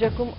1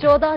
14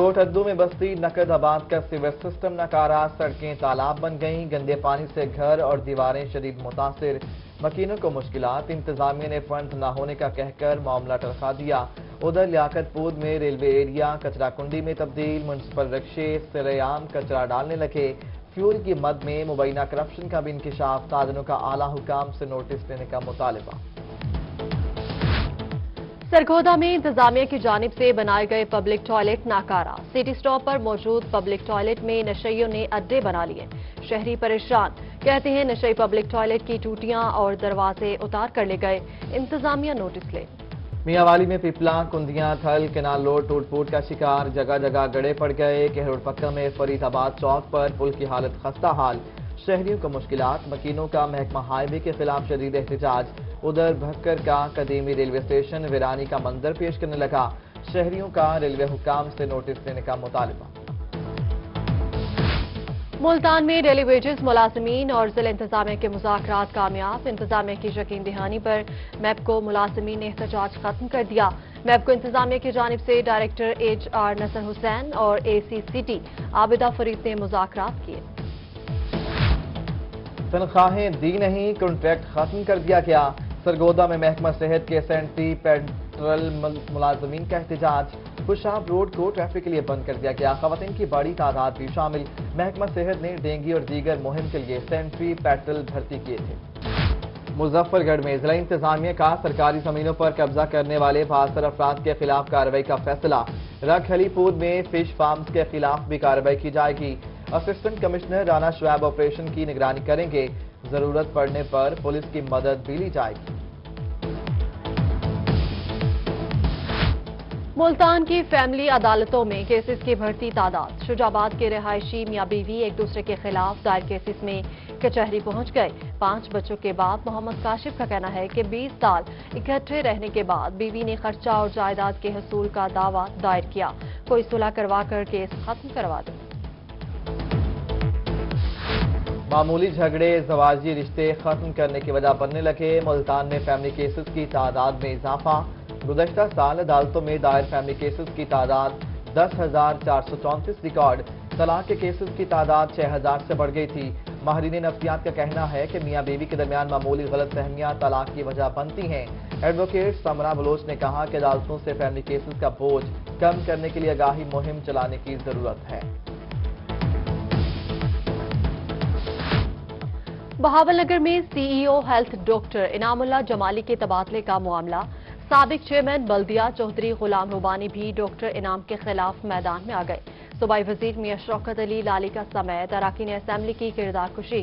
کوٹ ادو میں بستی نقد آباد کا سیور سسٹم ناکارہ، سڑکیں تالاب بن گئیں، گندے پانی سے گھر اور دیواریں شدید متاثر، مکینوں کو مشکلات، انتظامیہ نے فنڈ نہ ہونے کا کہہ کر معاملہ ٹلخا دیا۔ ادھر لیاقت پور میں ریلوے ایریا کچرا کنڈی میں تبدیل، میونسپل رکشے سرے عام کچرا ڈالنے لگے، فیول کی مد میں مبینہ کرپشن کا بھی انکشاف، تاجروں کا اعلیٰ حکام سے نوٹس لینے کا مطالبہ۔ سرگودا میں انتظامیہ کی جانب سے بنائے گئے پبلک ٹوائلٹ ناکارہ، سٹی اسٹاپ پر موجود پبلک ٹوائلٹ میں نشئیوں نے اڈے بنا لیے، شہری پریشان، کہتے ہیں نشئی پبلک ٹوائلٹ کی ٹوٹیاں اور دروازے اتار کر لے گئے، انتظامیہ نوٹس لے۔ میاں والی میں پیپلا، کندیاں، تھل، کینال روڈ ٹوٹ پھوٹ کا شکار، جگہ جگہ گڑے پڑ گئے، کہروڑ پکا میں فرید آباد چوک پر پل کی حالت خستہ حال، شہریوں کو مشکلات، مکینوں کا محکمہ ہائی وے کے خلاف شدید احتجاج، ادھر بھکر کا قدیمی ریلوے اسٹیشن ویرانی کا منظر پیش کرنے لگا، شہریوں کا ریلوے حکام سے نوٹس لینے کا مطالبہ۔ ملتان میں ڈیلی ویجز ملازمین اور ضلع انتظامیہ کے مذاکرات کامیاب، انتظامیہ کی یقین دہانی پر میپکو ملازمین نے احتجاج ختم کر دیا۔ میپکو انتظامیہ کی جانب سے ڈائریکٹر ایچ آر نصر حسین اور اے سی سی ٹی عابدہ فرید نے مذاکرات کیے۔ تنخواہیں دی نہیں، کنٹریکٹ ختم کر دیا گیا، سرگودا میں محکمہ صحت کے سینٹری پیٹرل ملازمین کا احتجاج، خوشاب روڈ کو ٹریفک کے لیے بند کر دیا گیا، خواتین کی بڑی تعداد بھی شامل، محکمہ صحت نے ڈینگی اور دیگر مہم کے لیے سینٹری پیٹرل بھرتی کیے تھے۔ مظفر گڑھ میں ضلع انتظامیہ کا سرکاری زمینوں پر قبضہ کرنے والے 72 افراد کے خلاف کارروائی کا فیصلہ، رکھ ہلی پور میں فش فارمز کے خلاف بھی کارروائی کی جائے گی، assistant commissioner Rana Shoaib operation کی نگرانی کریں گے، ضرورت پڑنے پر پولیس کی مدد بھی لی جائے گی۔ ملتان کی فیملی عدالتوں میں کیسز کی بڑھتی تعداد، شجاباد کے رہائشی میاں بیوی ایک دوسرے کے خلاف دائر کیسز میں کچہری پہنچ گئے۔ 5 بچوں کے بعد محمد کاشف کا کہنا ہے کہ 20 سال اکٹھے رہنے کے بعد بیوی نے خرچہ اور جائیداد کے حصول کا دعویٰ دائر کیا، کوئی صلح کروا کر کیس ختم کروا دے۔ معمولی جھگڑے زواجی رشتے ختم کرنے کی وجہ بننے لگے، ملتان میں فیملی کیسز کی تعداد میں اضافہ، گزشتہ سال عدالتوں میں دائر فیملی کیسز کی تعداد 10,434 ریکارڈ، طلاق کے کیسز کی تعداد 6,000 سے بڑھ گئی تھی۔ ماہرین نفسیات کا کہنا ہے کہ میاں بیوی کے درمیان معمولی غلط فہمیاں طلاق کی وجہ بنتی ہیں۔ ایڈوکیٹ سمرا بلوچ نے کہا کہ عدالتوں سے فیملی کیسز کا بوجھ کم کرنے کے لیے آگاہی مہم چلانے کی ضرورت ہے۔ بہاول نگر میں سی ای او ہیلتھ ڈاکٹر انعام اللہ جمالی کے تبادلے کا معاملہ، سابق چیئرمین بلدیہ چودھری غلام ربانی بھی ڈاکٹر انعام کے خلاف میدان میں آ گئے۔ صوبائی وزیر میاں شوکت علی لالی کا سمیت اراکین اسمبلی کی کردار کشی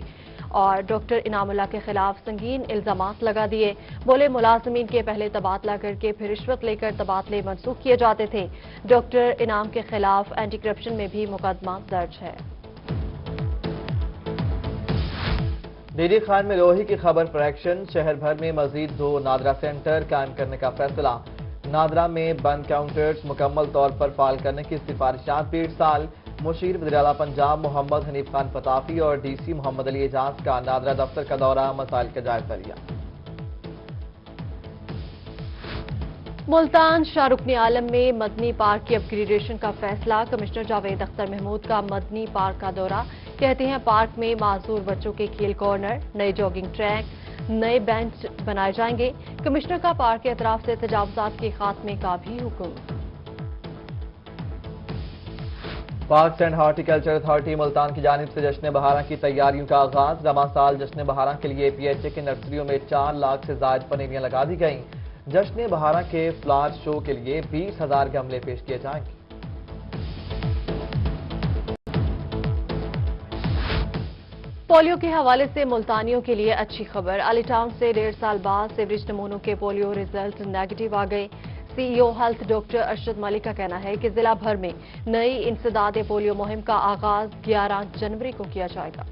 اور ڈاکٹر انعام اللہ کے خلاف سنگین الزامات لگا دیے، بولے ملازمین کے پہلے تبادلہ کر کے پھر رشوت لے کر تبادلے منسوخ کیے جاتے تھے۔ ڈاکٹر انعام کے خلاف اینٹی کرپشن میں بھی مقدمہ درج ہے۔ ڈی ڈی خان میں لوہے کی خبر پر ایکشن، شہر بھر میں مزید 2 نادرا سینٹر قائم کرنے کا فیصلہ، نادرا میں بند کاؤنٹرز مکمل طور پر فعال کرنے کی سفارشات بھی ارسال، مشیر وزیراعلیٰ پنجاب محمد حنیف خان فتافی اور ڈی سی محمد علی اعجاز کا نادرا دفتر کا دورہ، مسائل کا جائزہ لیا۔ ملتان شاہ رکن عالم میں مدنی پارک کی اپ گریڈیشن کا فیصلہ، کمشنر جاوید اختر محمود کا مدنی پارک کا دورہ، کہتے ہیں پارک میں معذور بچوں کے کھیل کارنر، نئے جاگنگ ٹریک، نئے بینچ بنائے جائیں گے، کمشنر کا پارک کے اطراف سے تجاوزات کے خاتمے کا بھی حکم۔ Parks and horticulture authority Multan کی جانب سے جشن بہاران کی تیاریوں کا آغاز، رواں سال جشن بہاران کے لیے پی ایچ اے کی نرسریوں میں 4 لاکھ سے زائد پنیریاں لگا دی گئیں، جشن بہاران کے فلاور شو کے لیے 20,000 گملے پیش کیے جائیں گے۔ پولیو کے حوالے سے ملتانیوں کے لیے اچھی خبر، علی ٹاؤن سے 1.5 سال بعد سیوریج نمونوں کے پولیو ریزلٹ نیگیٹو آ گئے۔ سی ای O health doctor Arshad Malik کا کہنا ہے کہ ضلع بھر میں نئی انسداد پولیو مہم کا آغاز 11 جنوری کو کیا جائے گا۔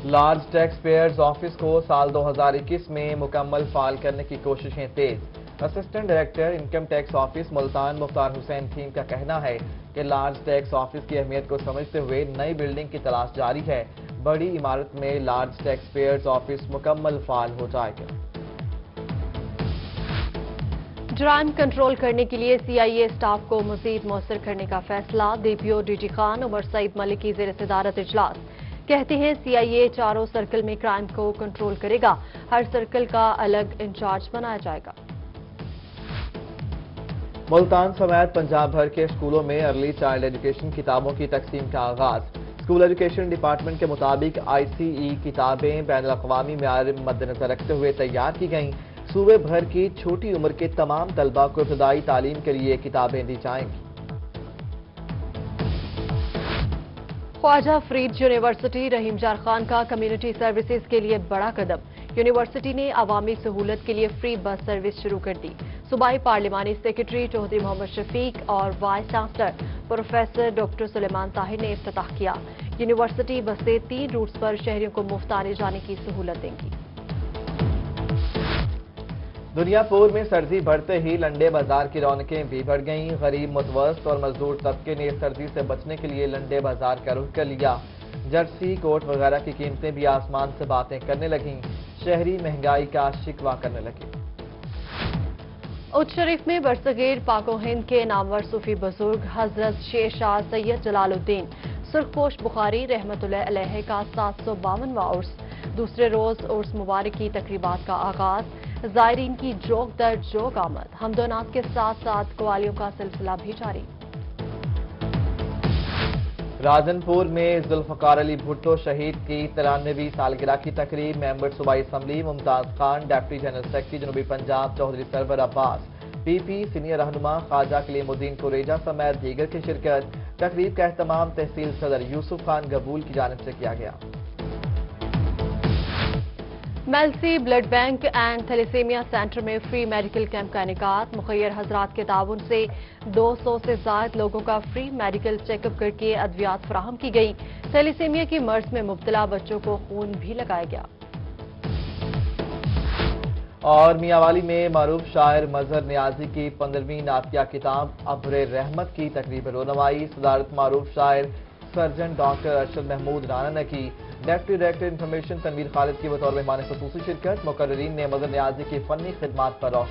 لارج ٹیکس پیئرز آفس کو سال 2021 میں مکمل فعال کرنے کی کوششیں تیز، assistant director income tax office Multan Mukhtar Hussain Thaheem کا کہنا ہے کہ لارج ٹیکس آفس کی اہمیت کو سمجھتے ہوئے نئی بلڈنگ کی تلاش جاری ہے، بڑی عمارت میں لارج ٹیکس پیئرز آفس مکمل فعال ہو جائے گا۔ جرائم کنٹرول کرنے کے لیے CIA اسٹاف کو مزید مؤثر کرنے کا فیصلہ DPO DG خان عمر سعید ملک کی زیر صدارت اجلاس کہتے ہیں CIA چاروں سرکل میں کرائم کو کنٹرول کرے گا ہر سرکل کا الگ انچارج بنایا جائے گا ملتان سمیت پنجاب بھر کے اسکولوں میں ارلی چائلڈ ایجوکیشن کتابوں کی تقسیم کا آغاز اسکول ایجوکیشن ڈپارٹمنٹ کے مطابق ICE کتابیں بین الاقوامی معیار مد نظر رکھتے ہوئے تیار کی گئیں صوبے بھر کی چھوٹی عمر کے تمام طلبہ کو ابتدائی تعلیم کے لیے کتابیں دی جائیں گی خواجہ فرید یونیورسٹی رحیم جار خان کا کمیونٹی سروسز کے لیے بڑا قدم یونیورسٹی نے عوامی سہولت کے لیے فری بس سروس شروع کر دی صوبائی پارلیمانی سیکرٹری چودھری محمد شفیق اور وائس چانسلر پروفیسر ڈاکٹر سلیمان طاہر نے افتتاح کیا یونیورسٹی بسیں 3 روٹس پر شہریوں کو مفت آنے جانے کی سہولت دیں گی دنیا پور میں سردی بڑھتے ہی لنڈے بازار کی رونقیں بھی بڑھ گئیں غریب متوسط اور مزدور طبقے نے سردی سے بچنے کے لیے لنڈے بازار کا رخ کر لیا جرسی کوٹ وغیرہ کی قیمتیں بھی آسمان سے باتیں کرنے لگیں شہری مہنگائی کا شکوہ کرنے لگے اچ شریف میں برصغیر پاک و ہند کے نامور صوفی بزرگ حضرت شیر شاہ سید جلال الدین سرخپوش بخاری رحمت اللہ علیہ کا 752واں عرس دوسرے روز عرس مبارک کی تقریبات کا آغاز زائرین کی جوک در جوک آمد حمد و نعت کے ساتھ ساتھ قوالیوں کا سلسلہ بھی جاری راجنپور میں ذوالفقار علی بھٹو شہید کی 93ویں سالگرہ کی تقریب ممبر صوبائی اسمبلی ممتاز خان ڈپٹی جنرل سیکرٹری جنوبی پنجاب چودھری سرور عباس PP سینئر رہنما خواجہ کلیم الدین کوریجا سمیت دیگر کی شرکت تقریب کا اہتمام تحصیل صدر یوسف خان گبول کی جانب سے کیا گیا Mailsi blood bank and thalassaemia centre میں فری میڈیکل کیمپ کا انعقاد مخیر حضرات کے تعاون سے 200 سے زائد لوگوں کا فری میڈیکل چیک اپ کر کے ادویات فراہم کی گئی تھیلیسیمیا کی مرض میں مبتلا بچوں کو خون بھی لگایا گیا اور میاں والی میں معروف شاعر مظہر نیازی کی 15ویں نعتیہ کتاب ابر رحمت کی تقریب رونمائی صدارت معروف شاعر سرجن ڈاکٹر ارشد محمود رانا نے کی ڈپٹی ڈائریکٹر انفارمیشن تنویر خالد کی بطور مہمان خصوصی شرکت مقررین نے مظہر نیازی کی فنی خدمات پر روشنی